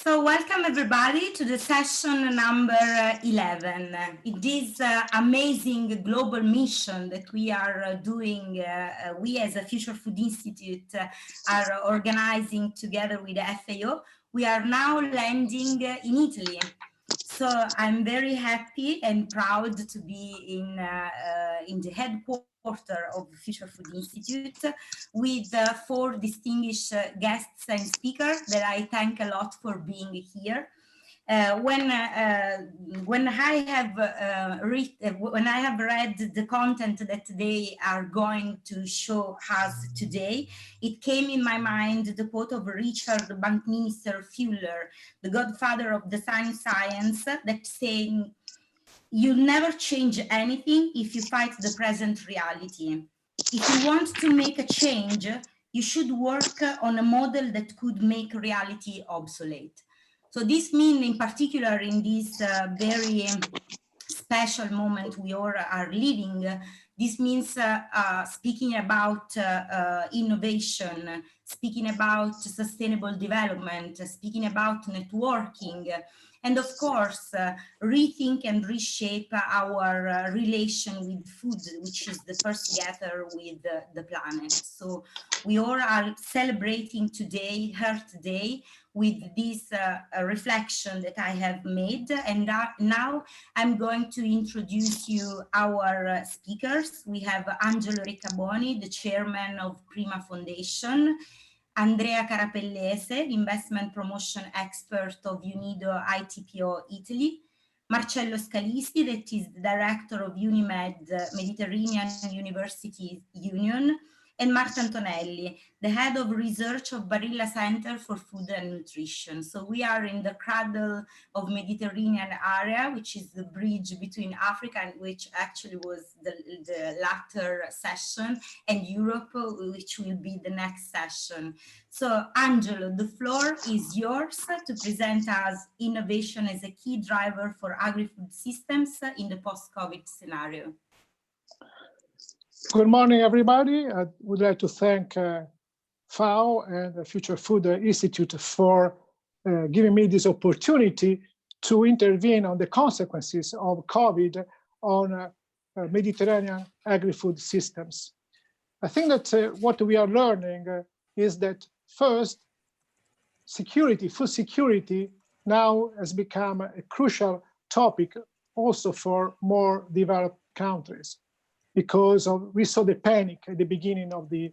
So welcome everybody to the session number 11. It is amazing global mission that we are doing, we as a Future Food Institute are organizing together with the FAO. We are now landing in Italy. So I'm very happy and proud to be in the headquarters of Future Food Institute with 4 distinguished guests and speakers that I thank a lot for being here. When I have read the content that they are going to show us today, it came in my mind the quote of Richard Buckminster Fuller, the godfather of design science, that saying, "You'll never change anything if you fight the present reality. If you want to make a change, you should work on a model that could make reality obsolete." So this means, in particular, in this very special moment we all are living, this means speaking about innovation, speaking about sustainable development, speaking about networking, and of course, rethink and reshape our relation with food, which is the first together with the planet. So we all are celebrating today, her today, with this reflection that I have made. And now I'm going to introduce you our speakers. We have Angelo Riccaboni, the chairman of Prima Foundation, Andrea Carapellese, investment promotion expert of UNIDO ITPO Italy, Marcello Scalisti, that is the director of UNIMED Mediterranean Universities Union, and Marta Antonelli, the head of research of Barilla Center for Food and Nutrition. So we are in the cradle of Mediterranean area, which is the bridge between Africa, and which actually was the latter session, and Europe, which will be the next session. So Angelo, the floor is yours to present us innovation as a key driver for agri-food systems in the post-COVID scenario. Good morning, everybody. I would like to thank FAO and the Future Food Institute for giving me this opportunity to intervene on the consequences of COVID on Mediterranean agri-food systems. I think that what we are learning is that first, security, food security now has become a crucial topic also for more developed countries, because we saw the panic at the beginning of the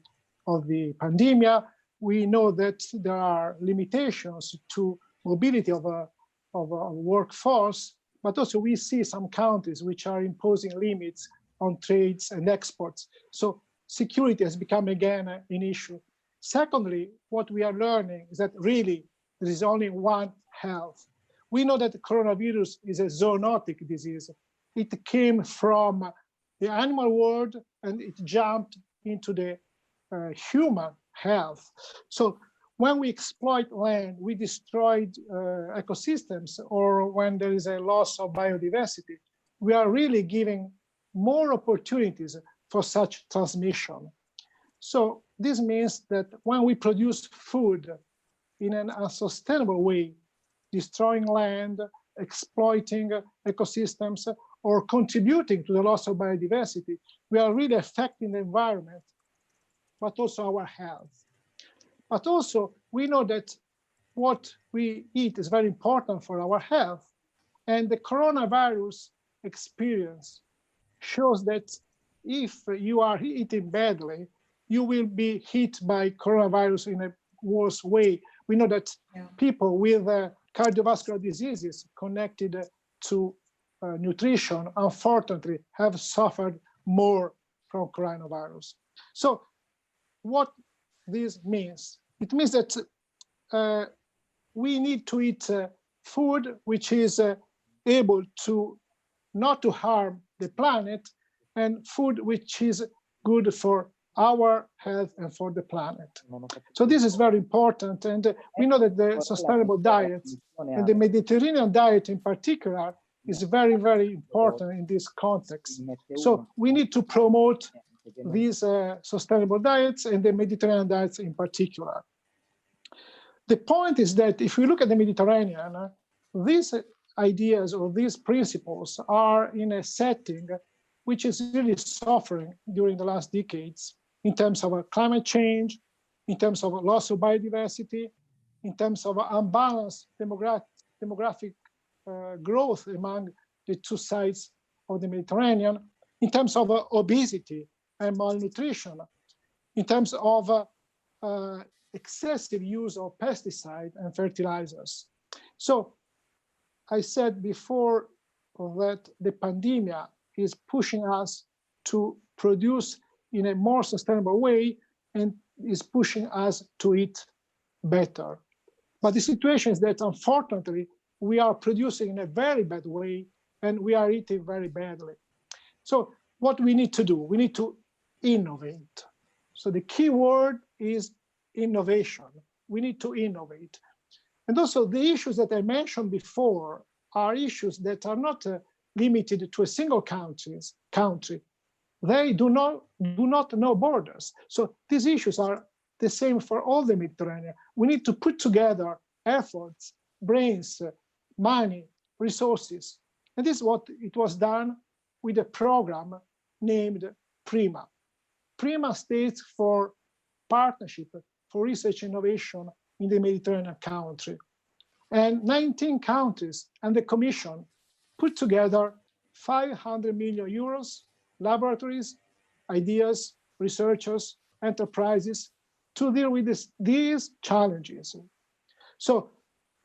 pandemic. We know that there are limitations to mobility of a workforce, but also we see some countries which are imposing limits on trades and exports. So security has become again an issue. Secondly, what we are learning is that really there is only one health. We know that the coronavirus is a zoonotic disease. It came from the animal world and it jumped into the human health. So when we exploit land, we destroy ecosystems, or when there is a loss of biodiversity, we are really giving more opportunities for such transmission. So this means that when we produce food in an unsustainable way, destroying land, exploiting ecosystems, or contributing to the loss of biodiversity, we are really affecting the environment, but also our health. But also, we know that what we eat is very important for our health. And the coronavirus experience shows that if you are eating badly, you will be hit by coronavirus in a worse way. We know that people with cardiovascular diseases connected to nutrition, unfortunately, have suffered more from coronavirus. So what this means? It means that we need to eat food which is able to not to harm the planet, and food which is good for our health and for the planet. So this is very important, and we know that the sustainable diet, and the Mediterranean diet in particular, is very, very important in this context. So we need to promote these sustainable diets and the Mediterranean diets in particular. The point is that if we look at the Mediterranean, these ideas or these principles are in a setting which is really suffering during the last decades in terms of climate change, in terms of loss of biodiversity, in terms of unbalanced demographic growth among the two sides of the Mediterranean, in terms of obesity and malnutrition, in terms of excessive use of pesticides and fertilizers. So I said before that the pandemic is pushing us to produce in a more sustainable way and is pushing us to eat better. But the situation is that unfortunately, we are producing in a very bad way and we are eating very badly. So what we need to do, we need to innovate. So the key word is innovation. We need to innovate. And also the issues that I mentioned before are issues that are not limited to a single country. They do not know borders. So these issues are the same for all the Mediterranean. We need to put together efforts, brains, money, resources. And this is what it was done with a program named PRIMA. PRIMA stands for Partnership for Research and Innovation in the Mediterranean country. And 19 countries and the Commission put together 500 million euros, laboratories, ideas, researchers, enterprises to deal with these challenges. So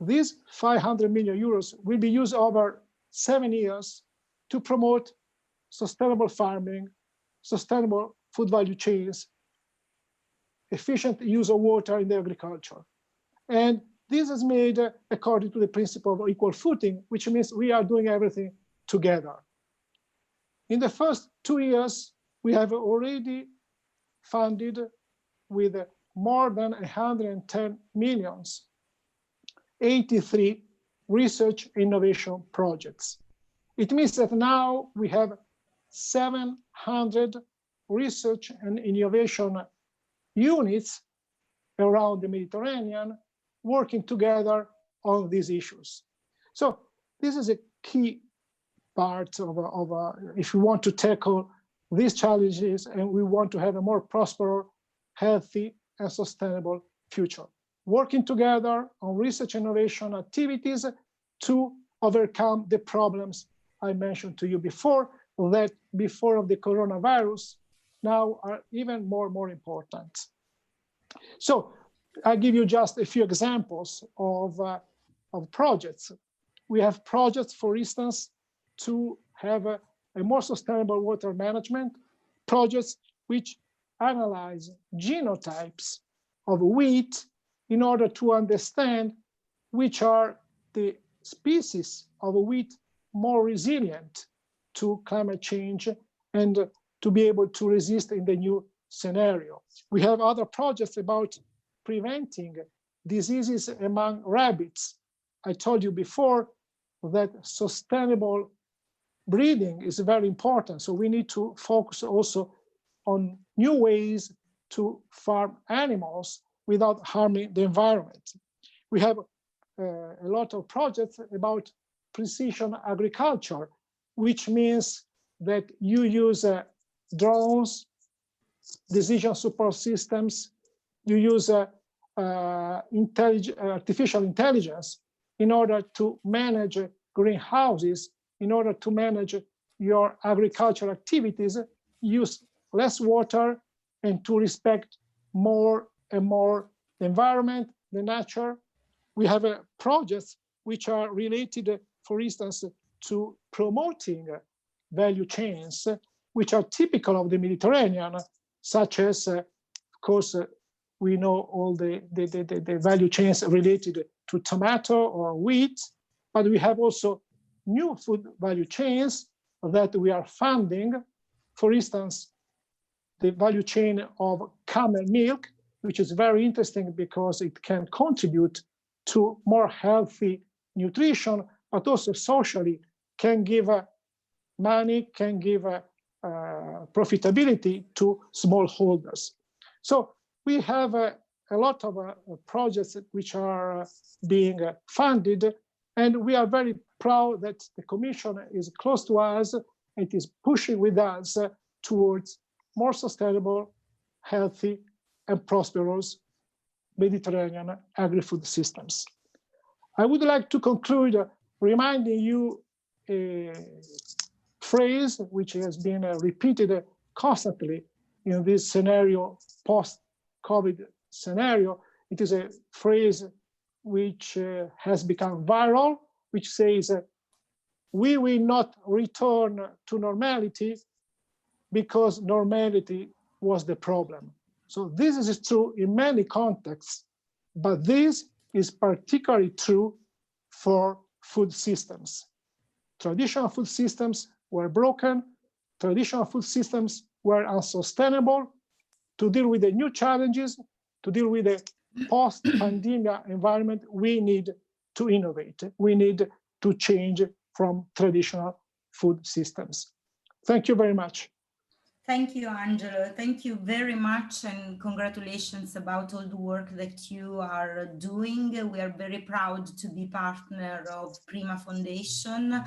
these 500 million euros will be used over 7 years to promote sustainable farming, sustainable food value chains, efficient use of water in the agriculture. And this is made according to the principle of equal footing, which means we are doing everything together. In the first 2 years, we have already funded with more than 110 millions, 83 research innovation projects. It means that now we have 700 research and innovation units around the Mediterranean working together on these issues. So this is a key part of if we want to tackle these challenges and we want to have a more prosperous, healthy, and sustainable future. Working together on research and innovation activities to overcome the problems I mentioned to you before, that before of the coronavirus now are even more important. So I'll give you just a few examples of projects. We have projects, for instance, to have a more sustainable water management, projects which analyze genotypes of wheat in order to understand which are the species of wheat more resilient to climate change and to be able to resist in the new scenario. We have other projects about preventing diseases among rabbits. I told you before that sustainable breeding is very important. So we need to focus also on new ways to farm animals without harming the environment. We have a lot of projects about precision agriculture, which means that you use drones, decision support systems, you use artificial intelligence in order to manage greenhouses, in order to manage your agricultural activities, use less water, and to respect more and more the environment, the nature. We have projects which are related, for instance, to promoting value chains, which are typical of the Mediterranean, such as, of course, we know all the value chains related to tomato or wheat, but we have also new food value chains that we are funding. For instance, the value chain of camel milk, which is very interesting because it can contribute to more healthy nutrition, but also socially can give money, can give profitability to smallholders. So we have a lot of projects which are being funded, and we are very proud that the Commission is close to us and is pushing with us towards more sustainable, healthy, and prosperous Mediterranean agri-food systems. I would like to conclude reminding you a phrase which has been repeated constantly in this scenario, post-COVID scenario. It is a phrase which has become viral, which says, we will not return to normality because normality was the problem. So this is true in many contexts, but this is particularly true for food systems. Traditional food systems were broken, traditional food systems were unsustainable. To deal with the new challenges, to deal with the post-pandemic environment, we need to innovate. We need to change from traditional food systems. Thank you very much. Thank you, Angelo. Thank you very much, and congratulations about all the work that you are doing. We are very proud to be partner of Prima Foundation.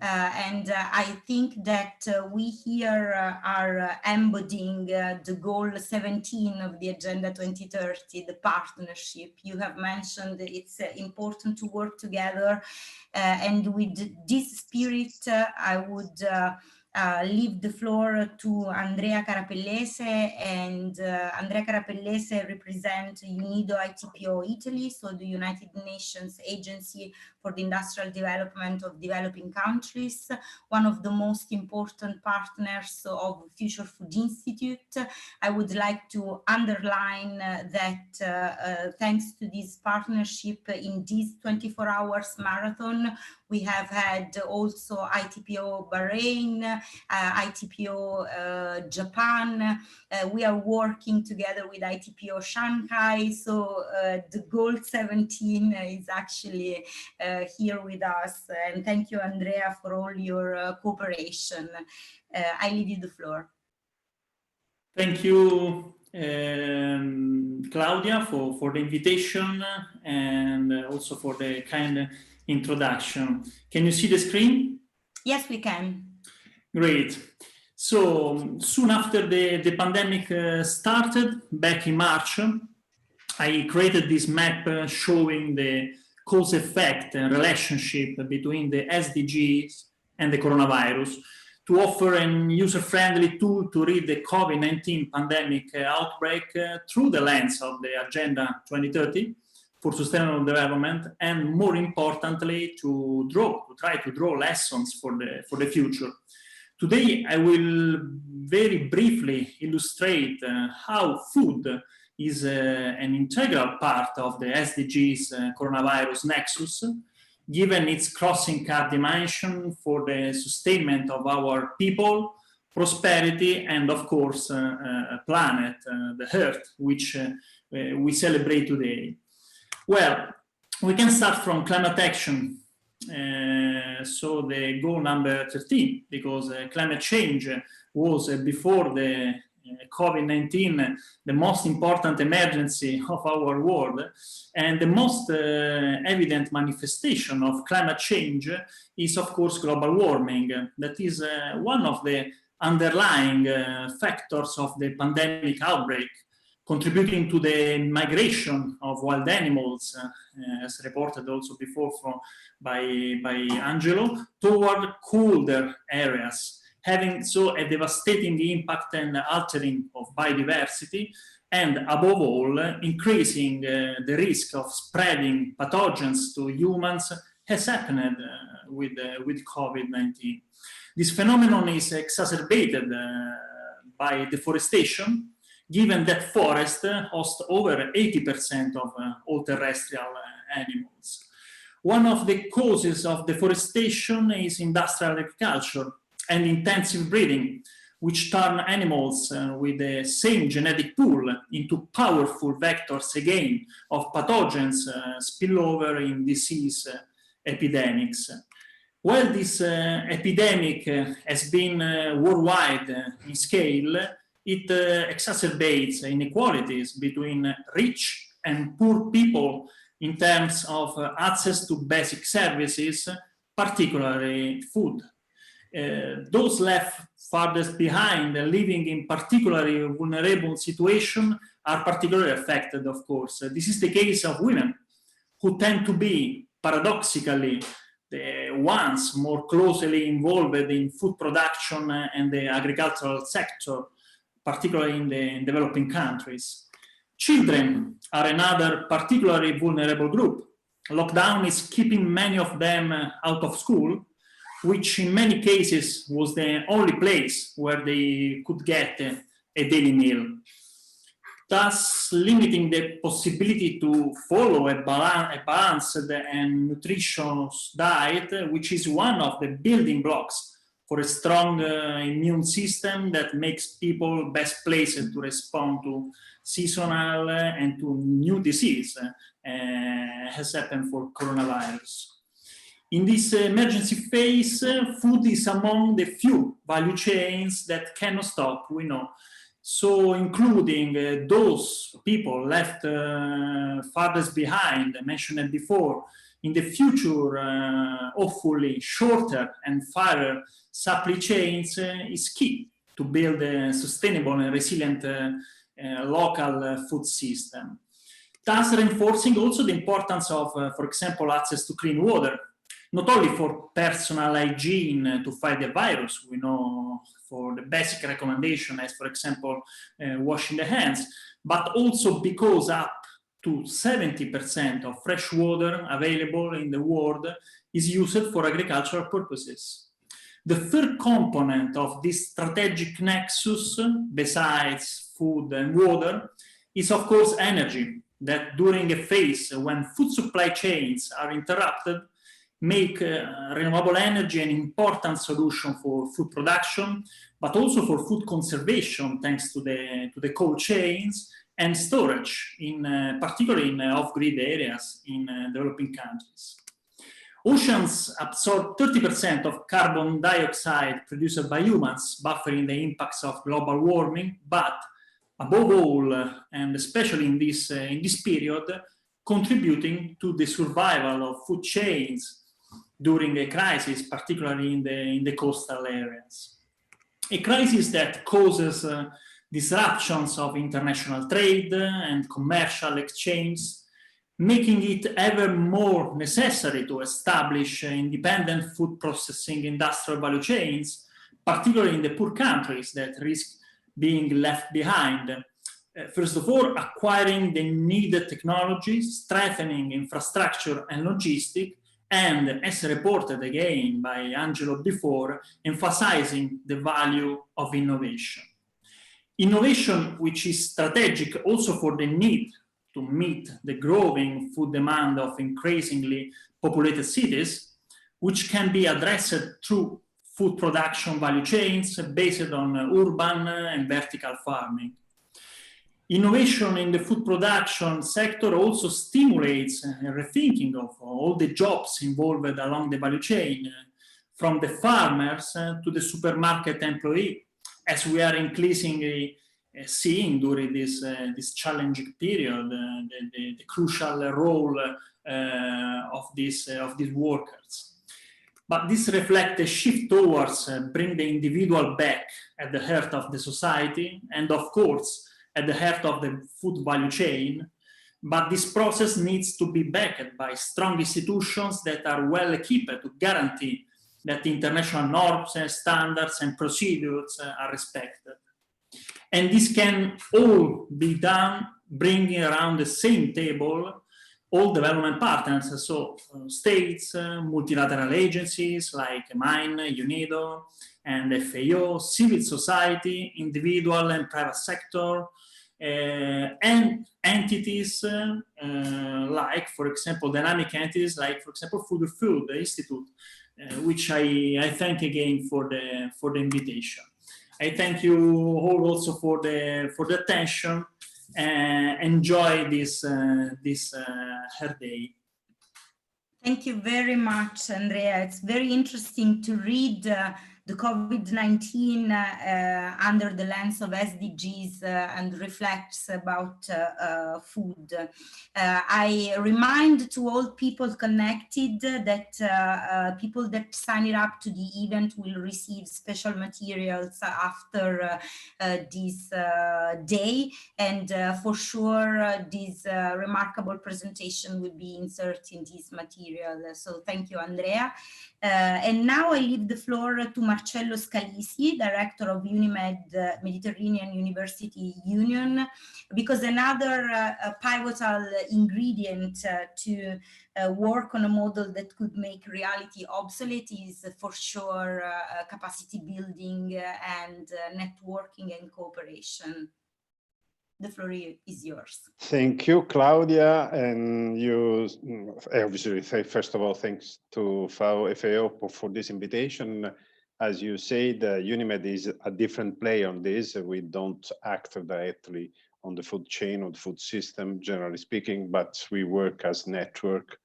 And I think that we here are embodying the goal 17 of the Agenda 2030, the partnership. You have mentioned it's important to work together. And with this spirit, I would leave the floor to Andrea Carapellese, and Andrea Carapellese represents UNIDO ITPO Italy, so the United Nations Agency for the Industrial Development of Developing Countries, one of the most important partners of Future Food Institute. I would like to underline that thanks to this partnership in this 24 hours marathon, we have had also ITPO Bahrain, ITPO Japan. We are working together with ITPO Shanghai. So the goal 17 is actually here with us. And thank you, Andrea, for all your cooperation. I leave you the floor. Thank you, Claudia, for the invitation and also for the kind introduction. Can you see the screen? Yes, we can. Great. So soon after the pandemic started, back in March, I created this map showing the cause-effect relationship between the SDGs and the coronavirus to offer a user-friendly tool to read the COVID-19 pandemic outbreak through the lens of the Agenda 2030 for Sustainable Development, and more importantly, to try to draw lessons for the future. Today, I will very briefly illustrate how food is an integral part of the SDGs coronavirus nexus, given its crossing cut dimension for the sustainment of our people, prosperity, and of course, planet, the Earth, which we celebrate today. Well, we can start from climate action. So the goal number 13, because climate change was before the COVID-19 the most important emergency of our world, and the most evident manifestation of climate change is of course global warming. That is one of the underlying factors of the pandemic outbreak, contributing to the migration of wild animals, as reported also before by Angelo, toward colder areas, having so a devastating impact and altering of biodiversity, and above all, increasing the risk of spreading pathogens to humans, has happened with COVID-19. This phenomenon is exacerbated by deforestation, given that forests host over 80% of all terrestrial animals. One of the causes of deforestation is industrial agriculture and intensive breeding, which turn animals with the same genetic pool into powerful vectors again of pathogens spillover in disease epidemics. While this epidemic has been worldwide in scale, it exacerbates inequalities between rich and poor people in terms of access to basic services, particularly food. Those left farthest behind, living in particularly vulnerable situations, are particularly affected, of course. This is the case of women, who tend to be, paradoxically, the ones more closely involved in food production and the agricultural sector, particularly in the developing countries. Children are another particularly vulnerable group. Lockdown is keeping many of them out of school, which in many cases was the only place where they could get a daily meal, thus limiting the possibility to follow a balanced and nutritious diet, which is one of the building blocks for a strong immune system that makes people best placed to respond to seasonal and to new disease, has happened for coronavirus. In this emergency phase, food is among the few value chains that cannot stop, we know. So including those people left farthest behind, I mentioned it before, in the future, hopefully shorter and fairer supply chains is key to build a sustainable and resilient local food system. Thus reinforcing also the importance of, for example, access to clean water, not only for personal hygiene to fight the virus, we know for the basic recommendation as, for example, washing the hands, but also because up to 70% of fresh water available in the world is used for agricultural purposes. The third component of this strategic nexus, besides food and water, is of course energy, that during a phase when food supply chains are interrupted, make renewable energy an important solution for food production, but also for food conservation, thanks to the cold chains and storage, particularly in off-grid areas in developing countries. Oceans absorb 30% of carbon dioxide produced by humans, buffering the impacts of global warming, but above all, and especially in this period, contributing to the survival of food chains during a crisis, particularly in the coastal areas. A crisis that causes disruptions of international trade and commercial exchange, making it ever more necessary to establish independent food processing industrial value chains, particularly in the poor countries that risk being left behind. First of all, acquiring the needed technologies, strengthening infrastructure and logistics, and as reported again by Angelo before, emphasizing the value of innovation. Innovation which is strategic also for the need to meet the growing food demand of increasingly populated cities, which can be addressed through food production value chains based on urban and vertical farming. Innovation in the food production sector also stimulates a rethinking of all the jobs involved along the value chain, from the farmers to the supermarket employee, as we are increasingly seeing during this challenging period, the crucial role of these workers. But this reflects a shift towards bring the individual back at the heart of the society, and of course, at the heart of the food value chain, but this process needs to be backed by strong institutions that are well equipped to guarantee that international norms and standards and procedures are respected. And this can all be done bringing around the same table all development partners, so states, multilateral agencies like mine, UNIDO, and FAO, civil society, individual and private sector, and entities like, for example, dynamic entities like, for example, Food Institute, which I thank again for the invitation. I thank you all also for the attention. Enjoy this her day. Thank you very much, Andrea. It's very interesting to read the COVID-19 under the lens of SDGs and reflects about food. I remind to all people connected that people that sign up to the event will receive special materials after this day, and for sure this remarkable presentation will be inserted in this material. So thank you, Andrea. And now I leave the floor to Marcello Scalisi, Director of UNIMED Mediterranean University Union, because another pivotal ingredient to work on a model that could make reality obsolete is for sure capacity building and networking and cooperation. The floor is yours. Thank you, Claudia. And you obviously say, first of all, thanks to FAO for this invitation. As you said, UNIMED is a different play on this. We don't act directly on the food chain or the food system, generally speaking, but we work as network,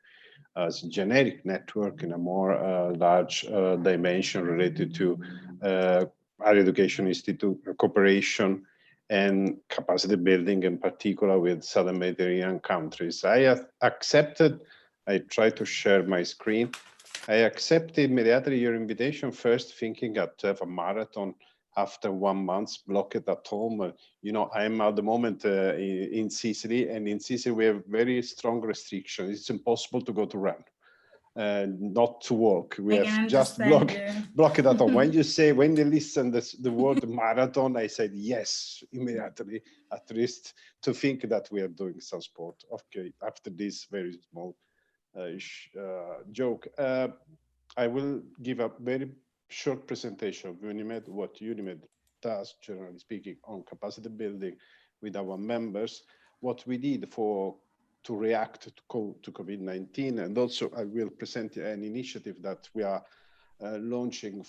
as generic network in a more large dimension related to higher education institute cooperation and capacity building, in particular with Southern Mediterranean countries. I try to share my screen. I accepted immediately your invitation, first thinking to have a marathon after 1 month blocked at home. You know, I'm at the moment in Sicily, and in Sicily we have very strong restrictions. It's impossible to go to run. Not to walk. We have just blocked at home. When they listen the word marathon, I said yes immediately, at least to think that we are doing some sport. Okay, after this very small joke, I will give a very short presentation of UNIMED, what UNIMED does, generally speaking, on capacity building with our members, what we did to react to COVID-19. And also I will present an initiative that we are launching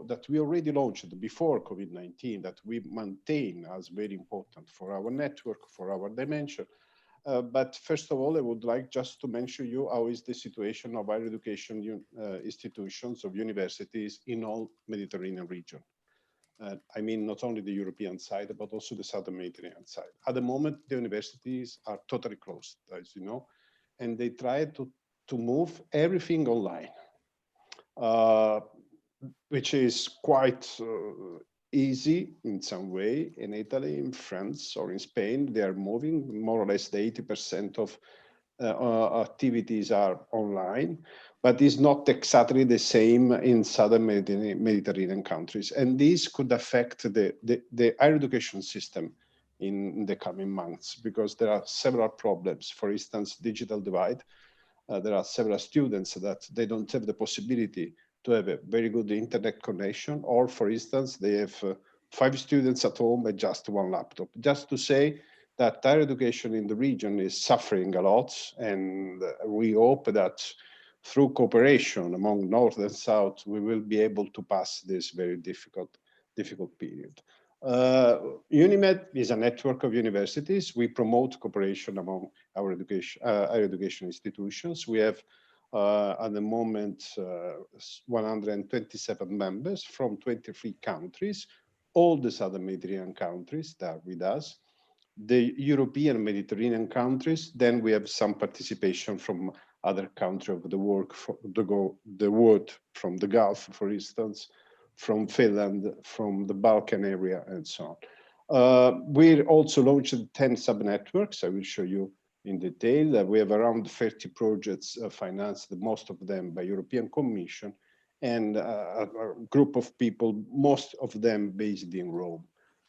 that we already launched before COVID-19, that we maintain as very important for our network, for our dimension. But first of all, I would like just to mention you how is the situation of higher education institutions, of universities in all Mediterranean region. I mean, not only the European side, but also the Southern Mediterranean side. At the moment, the universities are totally closed, as you know, and they try to move everything online, which is quite easy in some way. In Italy, in France, or in Spain, they are moving more or less the 80% of activities are online, but it's not exactly the same in Southern Mediterranean countries. And this could affect the higher education system in the coming months, because there are several problems. For instance, digital divide. There are several students that they don't have the possibility to have a very good internet connection, or for instance, they have 5 students at home and just 1 laptop. Just to say that higher education in the region is suffering a lot, and we hope that through cooperation among North and South, we will be able to pass this very difficult period. UNIMED is a network of universities. We promote cooperation among our higher education institutions. We have at the moment 127 members from 23 countries, all the Southern Mediterranean countries that are with us, the European Mediterranean countries. Then we have some participation from other countries of the world, from the Gulf, for instance, from Finland, from the Balkan area, and so on. We also launched 10 sub-networks. I will show you in detail. We have around 30 projects financed, most of them by European Commission, and a group of people, most of them based in Rome,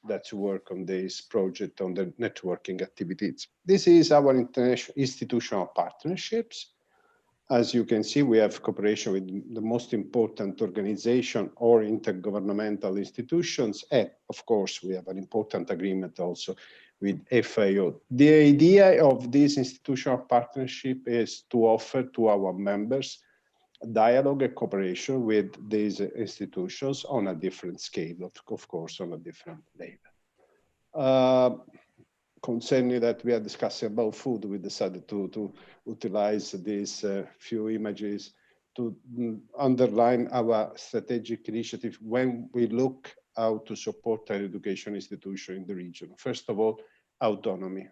that work on this project, on the networking activities. This is our international institutional partnerships. As you can see, we have cooperation with the most important organization or intergovernmental institutions. And of course, we have an important agreement also with FAO. The idea of this institutional partnership is to offer to our members dialogue and cooperation with these institutions on a different scale, of course, on a different level. Concerning that we are discussing about food, we decided to utilize these few images to underline our strategic initiative when we look how to support higher education institution in the region. First of all, autonomy.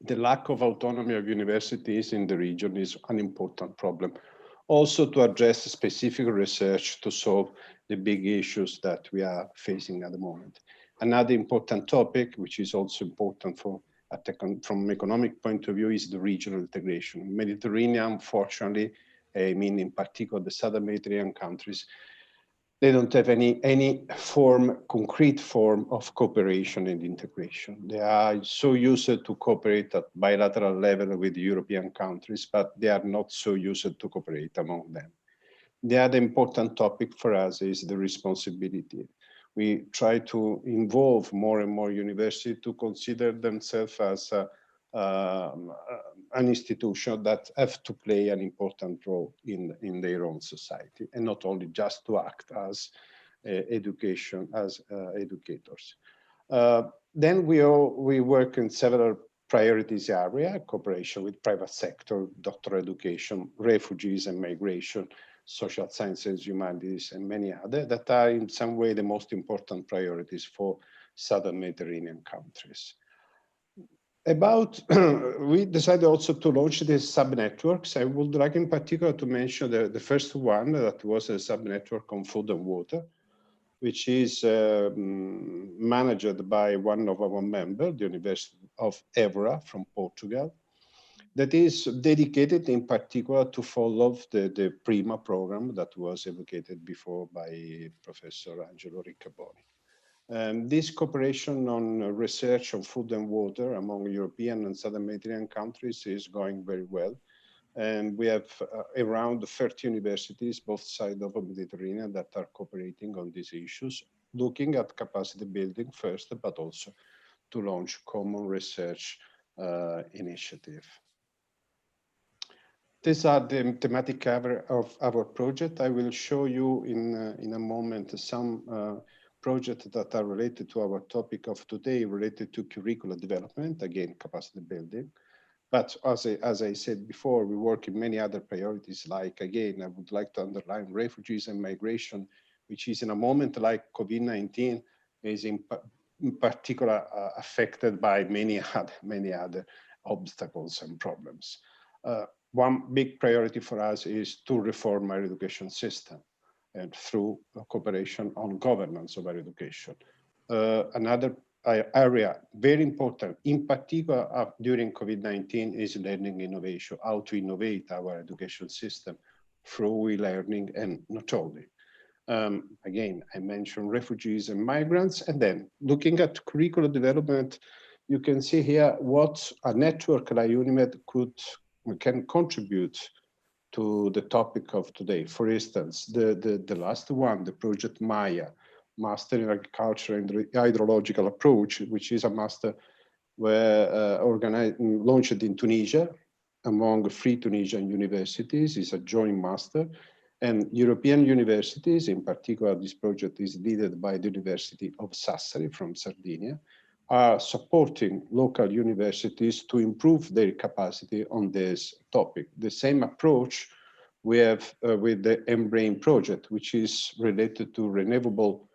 The lack of autonomy of universities in the region is an important problem. Also to address specific research to solve the big issues that we are facing at the moment. Another important topic, which is also important from an economic point of view, is the regional integration. Mediterranean, unfortunately, I mean in particular the southern Mediterranean countries, they don't have any concrete form of cooperation and integration. They are so used to cooperate at bilateral level with European countries, but they are not so used to cooperate among them. The other important topic for us is the responsibility. We try to involve more and more universities to consider themselves as an institution that have to play an important role in their own society, and not only just to act as educators. Then we work in several priorities area: cooperation with private sector, doctoral education, refugees and migration, social sciences, humanities, and many other that are in some way the most important priorities for Southern Mediterranean countries. We decided also to launch these sub-networks. I would like in particular to mention the first one that was a sub-network on food and water, which is managed by one of our members, the University of Évora from Portugal, that is dedicated in particular to follow the PRIMA program that was evocated before by Professor Angelo Riccaboni. This cooperation on research on food and water among European and Southern Mediterranean countries is going very well. And we have around 30 universities, both sides of the Mediterranean, that are cooperating on these issues, looking at capacity building first, but also to launch common research initiative. These are the thematic cover of our project. I will show you in a moment some projects that are related to our topic of today, related to curricular development, again, capacity building. But as I said before, we work in many other priorities, like, again, I would like to underline refugees and migration, which is in a moment like COVID-19, is in particular affected by many other obstacles and problems. One big priority for us is to reform our education system and through cooperation on governance of our education. Another area very important, in particular during COVID-19, is learning innovation, how to innovate our education system through e-learning and not only. Again, I mentioned refugees and migrants, and then looking at curricular development, you can see here what a network like UNIMED can contribute to the topic of today. For instance, the last one, the project Maya, Master in Agriculture and Hydrological Approach, which is a master launched in Tunisia among 3 Tunisian universities, is a joint master, and European universities, in particular, this project is led by the University of Sassari from Sardinia, are supporting local universities to improve their capacity on this topic. The same approach we have with the Embrain project, which is related to renewable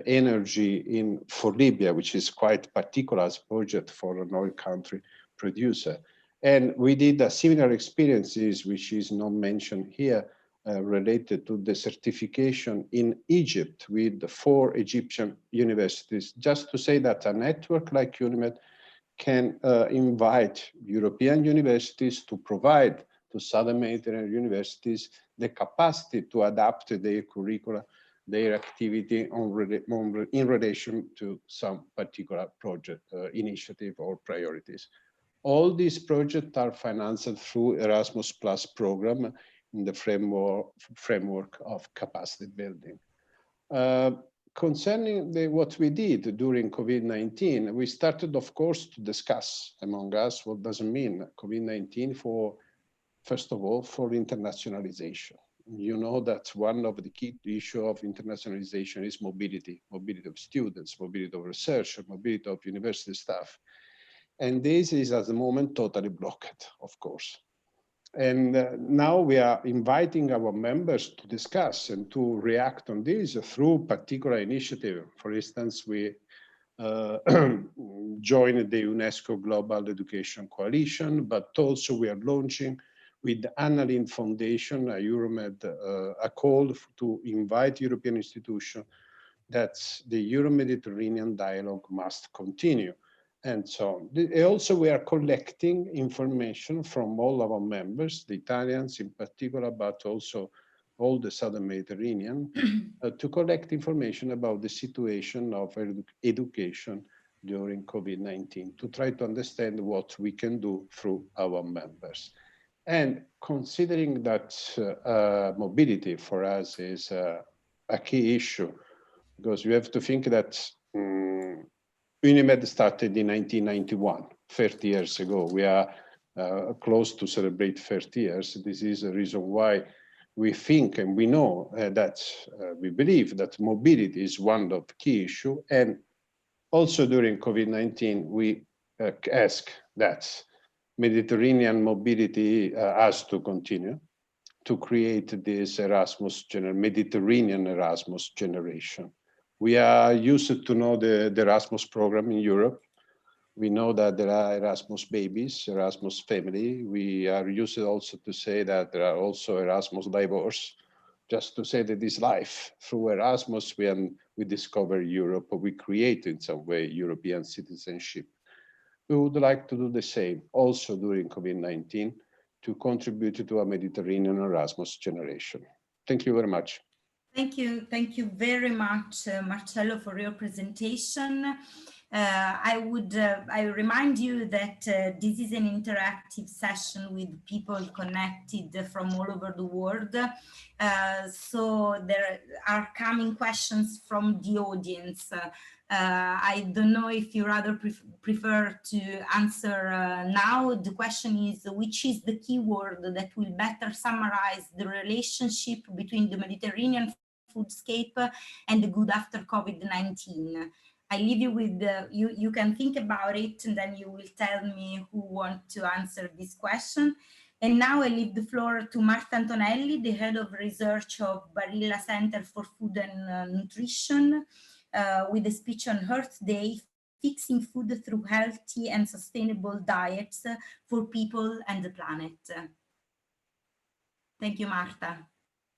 energy for Libya, which is quite particular as project for an oil country producer. And we did a similar experiences, which is not mentioned here, related to the certification in Egypt with the 4 Egyptian universities, just to say that a network like UNIMED can invite European universities to provide to Southern Mediterranean universities the capacity to adapt their curricula, their activity in relation to some particular project, initiative or priorities. All these projects are financed through Erasmus Plus program in the framework of capacity building. Concerning what we did during COVID-19, we started, of course, to discuss among us what does it mean COVID-19 first of all, for internationalization. You know that one of the key issues of internationalization is mobility of students, mobility of research, mobility of university staff. And this is at the moment totally blocked, of course. And now we are inviting our members to discuss and to react on this through particular initiative. For instance, we joined the UNESCO Global Education Coalition, but also we are launching with the Annalyn Foundation, a Euromed, a call to invite European institutions that the Euro-Mediterranean dialogue must continue. And so on. Also, we are collecting information from all our members, the Italians in particular, but also all the Southern Mediterranean, to collect information about the situation of education during COVID-19, to try to understand what we can do through our members. And considering that mobility for us is a key issue, because you have to think that UNAMID started in 1991, 30 years ago. We are close to celebrate 30 years. This is a reason why we think and we know that we believe that mobility is one of the key issues. And also during COVID-19, we ask that Mediterranean mobility has to continue to create this Mediterranean Erasmus Generation. We are used to know the Erasmus program in Europe. We know that there are Erasmus babies, Erasmus family. We are used also to say that there are also Erasmus divorce, just to say that this life. Through Erasmus, we discover Europe, we create in some way European citizenship. We would like to do the same also during COVID-19 to contribute to a Mediterranean Erasmus generation. Thank you very much. Thank you very much, Marcello, for your presentation. I remind you that this is an interactive session with people connected from all over the world. So there are coming questions from the audience. I don't know if you rather prefer to answer now. The question is, which is the keyword that will better summarize the relationship between the Mediterranean foodscape and the good after COVID-19? I leave you with you can think about it, and then you will tell me who wants to answer this question. And now I leave the floor to Marta Antonelli, the head of research of Barilla Center for Food and Nutrition, with a speech on Earth Day, fixing food through healthy and sustainable diets for people and the planet. Thank you, Marta.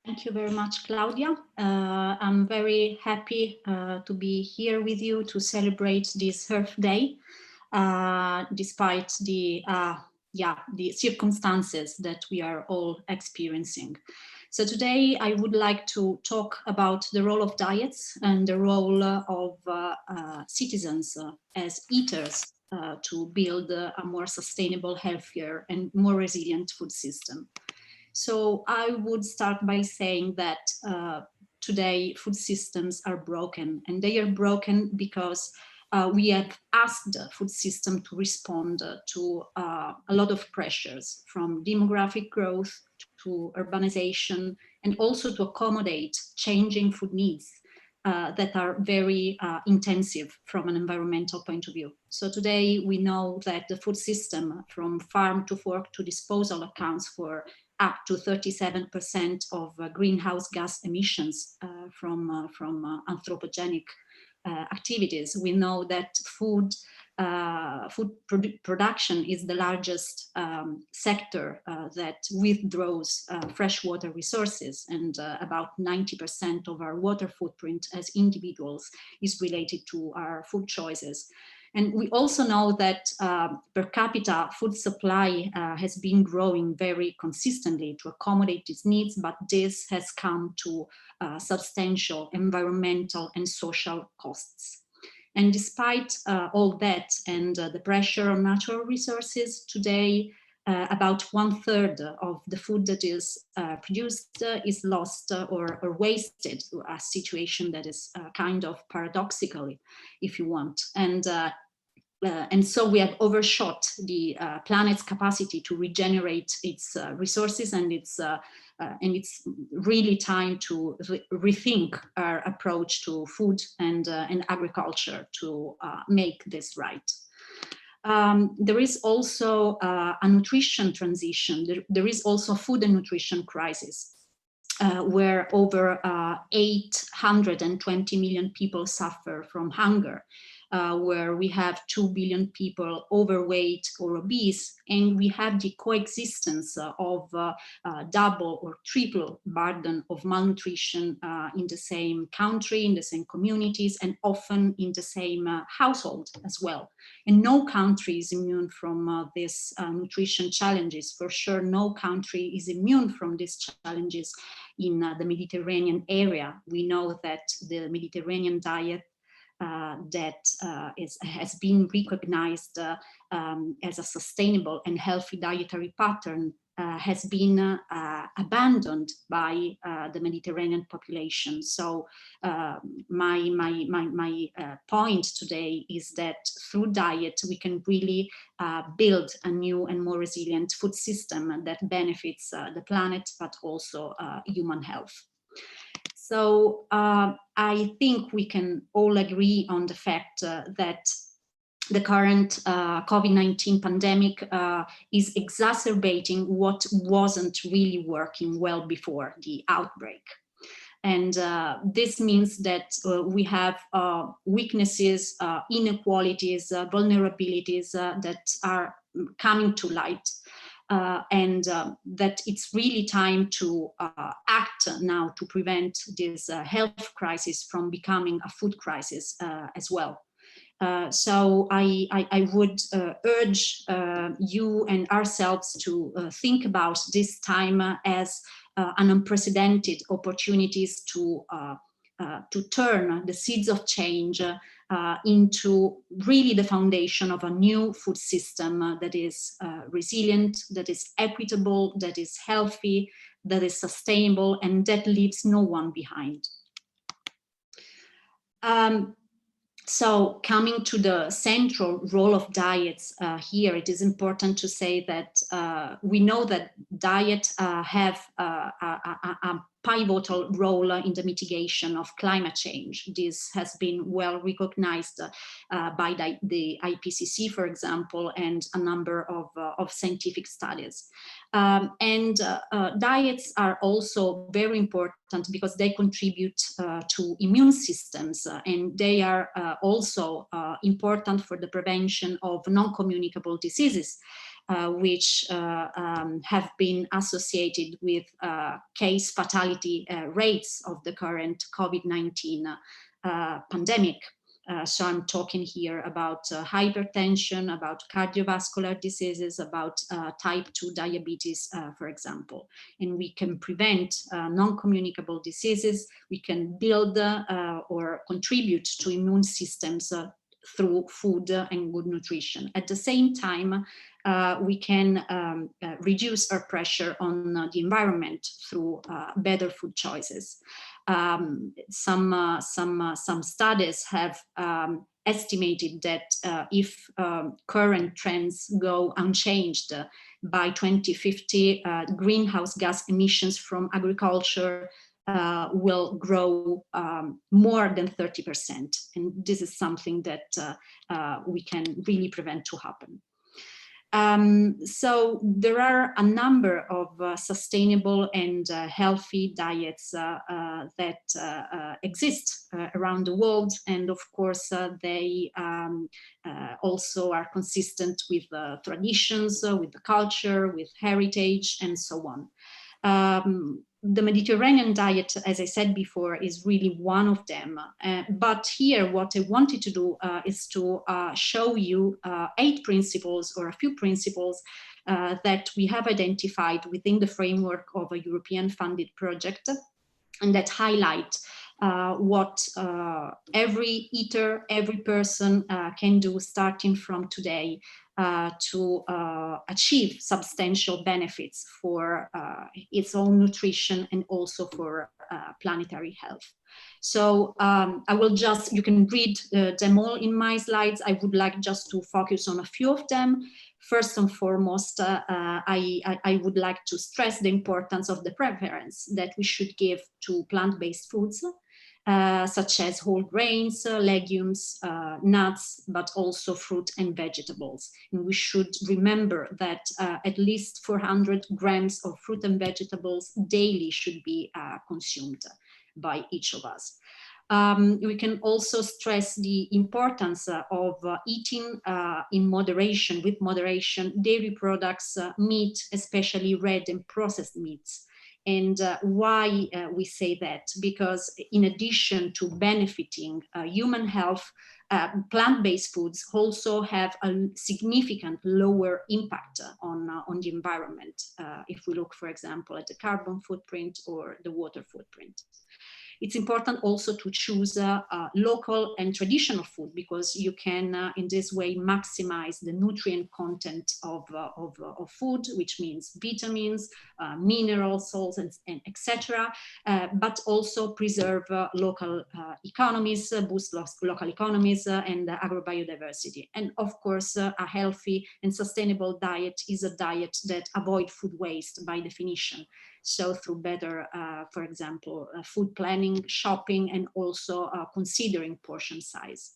Thank you very much, Claudia. I'm very happy to be here with you to celebrate this Earth Day, despite the circumstances that we are all experiencing. So today I would like to talk about the role of diets and the role of citizens as eaters to build a more sustainable, healthier, and more resilient food system. So I would start by saying that today food systems are broken, and they are broken because we have asked the food system to respond to a lot of pressures, from demographic growth to urbanization, and also to accommodate changing food needs that are very intensive from an environmental point of view. So today we know that the food system, from farm to fork to disposal, accounts for up to 37% of greenhouse gas emissions from anthropogenic activities. We know that food production is the largest sector that withdraws freshwater resources, and about 90% of our water footprint as individuals is related to our food choices. And we also know that per capita food supply has been growing very consistently to accommodate these needs, but this has come to substantial environmental and social costs. And despite all that and the pressure on natural resources, today about 1/3 of the food that is produced is lost or wasted, a situation that is kind of paradoxical, if you want. And so we have overshot the planet's capacity to regenerate its resources, and it's really time to rethink our approach to food and agriculture to make this right. There is also a nutrition transition. There is also food and nutrition crisis, where over 820 million people suffer from hunger, where we have 2 billion people overweight or obese, and we have the coexistence of double or triple burden of malnutrition in the same country, in the same communities, and often in the same household as well. And no country is immune from these nutrition challenges. For sure, no country is immune from these challenges in the Mediterranean area. We know that the Mediterranean diet has been recognized as a sustainable and healthy dietary pattern has been abandoned by the Mediterranean population. So my point today is that through diet we can really build a new and more resilient food system that benefits the planet, but also human health. So I think we can all agree on the fact that the current COVID-19 pandemic is exacerbating what wasn't really working well before the outbreak. And this means that we have weaknesses, inequalities, vulnerabilities that are coming to light. And that it's really time to act now to prevent this health crisis from becoming a food crisis as well. So I would urge you and ourselves to think about this time as an unprecedented opportunities to turn the seeds of change into really the foundation of a new food system that is resilient, that is equitable, that is healthy, that is sustainable, and that leaves no one behind. So coming to the central role of diets here, it is important to say that we know that diet have a pivotal role in the mitigation of climate change. This has been well recognized by the IPCC, for example, and a number of scientific studies. And diets are also very important because they contribute to immune systems, and they are also important for the prevention of non-communicable diseases, which have been associated with case fatality rates of the current COVID-19 pandemic. So I'm talking here about hypertension, about cardiovascular diseases, about type 2 diabetes, for example. And we can prevent non-communicable diseases. We can build or contribute to immune systems through food and good nutrition. At the same time, we can reduce our pressure on the environment through better food choices. Some studies have estimated that if current trends go unchanged, by 2050, greenhouse gas emissions from agriculture will grow more than 30%. And this is something that we can really prevent to happen. So there are a number of sustainable and healthy diets that exist around the world, and of course they also are consistent with traditions, with the culture, with heritage, and so on. The Mediterranean diet, as I said before, is really one of them. But here, what I wanted to do is to show you 8 principles, or a few principles that we have identified within the framework of a European funded project, and that highlight what every eater, every person can do starting from today to achieve substantial benefits for its own nutrition and also for planetary health. So I will just, you can read them all in my slides. I would like just to focus on a few of them. First and foremost, I would like to stress the importance of the preference that we should give to plant-based foods. such as whole grains, legumes, nuts, but also fruit and vegetables. And we should remember that at least 400 grams of fruit and vegetables daily should be consumed by each of us. We can also stress the importance of eating in moderation, with moderation, dairy products, meat, especially red and processed meats. And why we say that? Because in addition to benefiting human health, plant-based foods also have a significant lower impact on the environment. If we look, for example, at the carbon footprint or the water footprint. It's important also to choose local and traditional food, because you can in this way maximize the nutrient content of food, which means vitamins, minerals, salts, and etc. But also preserve local economies, boost local economies and agrobiodiversity. And of course, a healthy and sustainable diet is a diet that avoids food waste by definition. So through better, for example, food planning, shopping, and also considering portion size.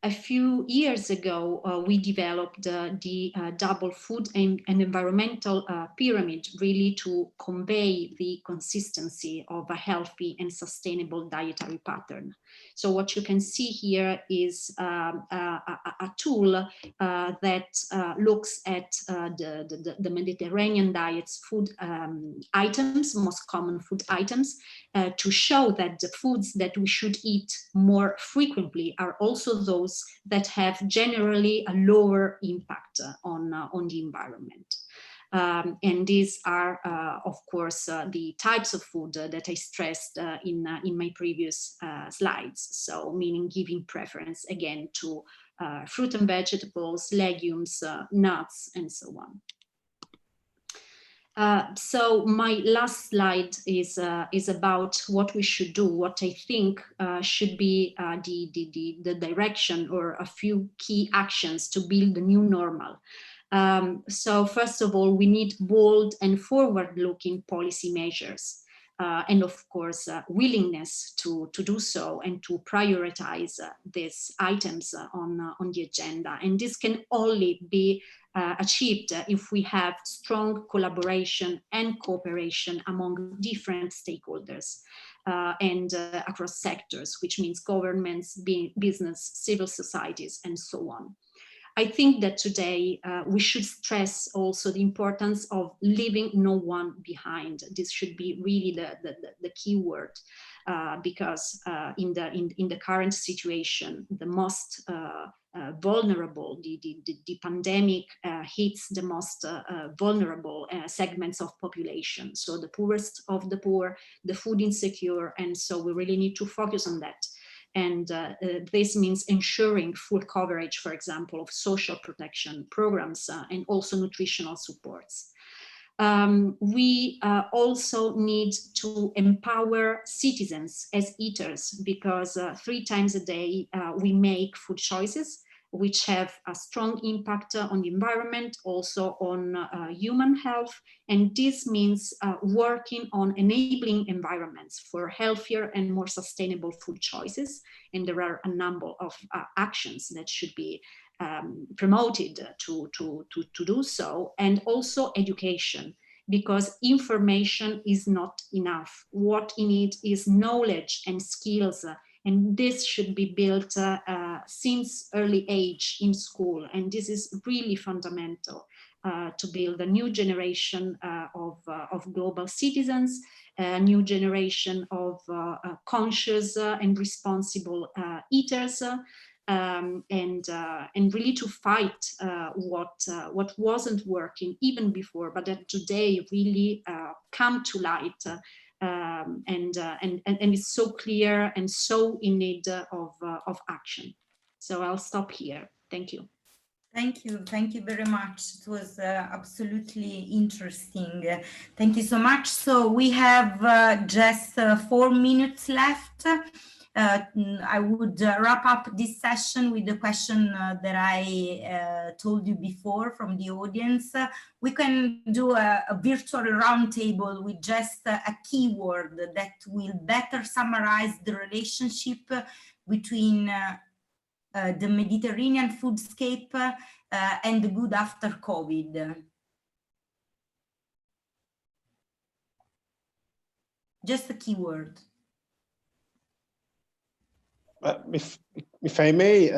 A few years ago, we developed the double food and environmental pyramid, really to convey the consistency of a healthy and sustainable dietary pattern. So what you can see here is a tool that looks at the Mediterranean diet's food items, most common food items, to show that the foods that we should eat more frequently are also those that have generally a lower impact on the environment. And these are, of course, the types of food that I stressed in my previous slides. So meaning giving preference again to fruit and vegetables, legumes, nuts, and so on. So my last slide is about what we should do, what I think should be the direction or a few key actions to build the new normal. So first of all, we need bold and forward-looking policy measures. And of course, willingness to do so and to prioritize these items on the agenda. And this can only be achieved if we have strong collaboration and cooperation among different stakeholders and across sectors, which means governments, business, civil societies, and so on. I think that today we should stress also the importance of leaving no one behind. This should be really the key word, because in the current situation, the most vulnerable, the pandemic hits the most vulnerable segments of population. So the poorest of the poor, the food insecure, and so we really need to focus on that. And this means ensuring full coverage, for example, of social protection programs and also nutritional supports. We also need to empower citizens as eaters, because 3 times a day we make food choices which have a strong impact on the environment, also on human health. And this means working on enabling environments for healthier and more sustainable food choices. And there are a number of actions that should be promoted to do so, and also education, because information is not enough. What you need is knowledge and skills, and this should be built since early age in school. And this is really fundamental to build a new generation of global citizens, a new generation of conscious and responsible eaters, and really to fight what wasn't working even before, but that today really come to light, and it's so clear and so in need of action. So I'll stop here. Thank you. Thank you very much. It was absolutely interesting. Thank you so much. So we have just 4 minutes left. I would wrap up this session with the question that I told you before from the audience. We can do a virtual roundtable with just a keyword that will better summarize the relationship between the Mediterranean foodscape and the good after COVID. Just a keyword. If I may,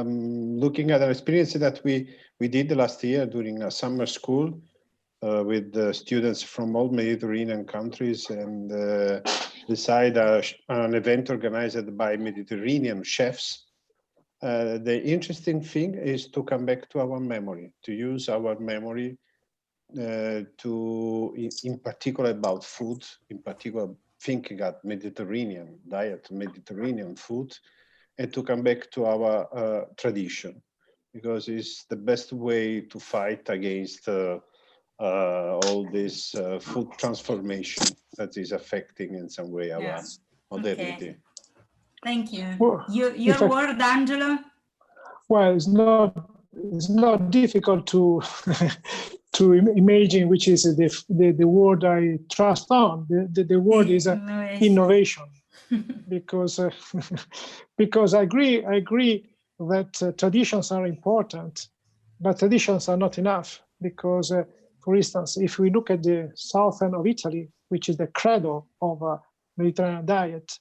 looking at our experience that we did last year during a summer school with the students from all Mediterranean countries, and decide an event organized by Mediterranean chefs. The interesting thing is to come back to our memory, to use our memory in particular about food, in particular thinking at Mediterranean diet, Mediterranean food, and to come back to our tradition, because it's the best way to fight against all this food transformation that is affecting in some way our modernity. Okay. Thank you. Well, your word, Angelo? Well, it's not difficult to to imagine which is the word I trust on. The word is innovation, because because I agree that traditions are important, but traditions are not enough, because for instance, if we look at the southern of Italy, which is the cradle of a Mediterranean diet,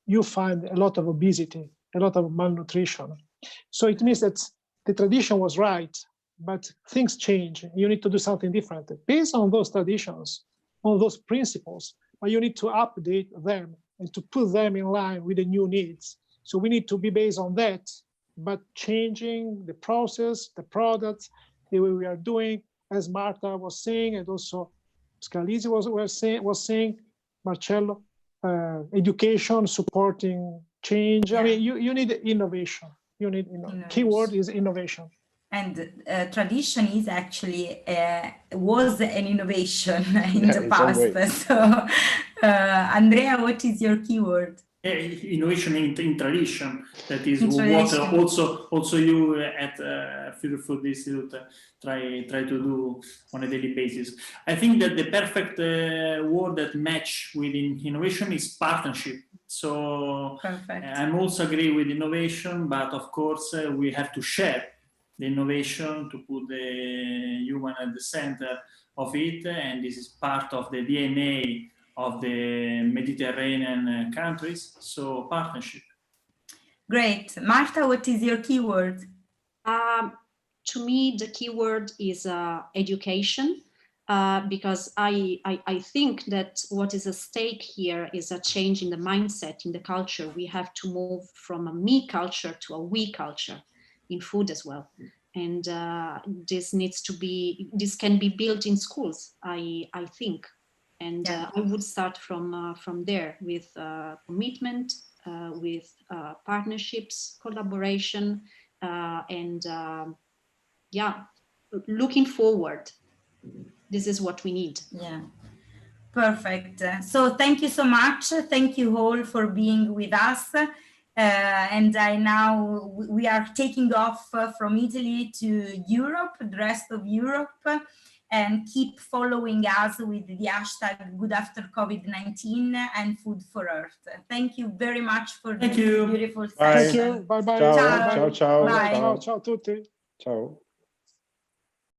you find a lot of obesity, a lot of malnutrition. So it means that the tradition was right, but things change. You need to do something different based on those traditions, on those principles, but you need to update them and to put them in line with the new needs. So we need to be based on that, but changing the process, the products, the way we are doing, as Marta was saying, and also Scalisi was saying, Marcello, education, supporting change. I mean, you need innovation. You need innovation. Keyword is innovation. And tradition is actually was an innovation in the past. So, Andrea, what is your keyword? Innovation in tradition. That is what also you at Future Food Institute try to do on a daily basis. I think that the perfect word that match with innovation is partnership. So I'm also agree with innovation, but of course we have to share the innovation to put the human at the center of it, and this is part of the DNA of the Mediterranean countries. So partnership. Great. Marta, what is your keyword? To me, the keyword is education. Because I think that what is at stake here is a change in the mindset, in the culture. We have to move from a me culture to a we culture in food as well. And this can be built in schools, I think. And I would start from there with commitment, with partnerships, collaboration, and looking forward. This is what we need. Yeah, perfect. So thank you so much. Thank you all for being with us. And we are taking off from Italy to Europe, the rest of Europe, and keep following us with the hashtag Good After COVID-19 and Food for Earth. Thank you very much for this beautiful session. Thank you. Bye bye. Ciao. Ciao. Ciao. Bye. Ciao. Ciao tutti. Ciao.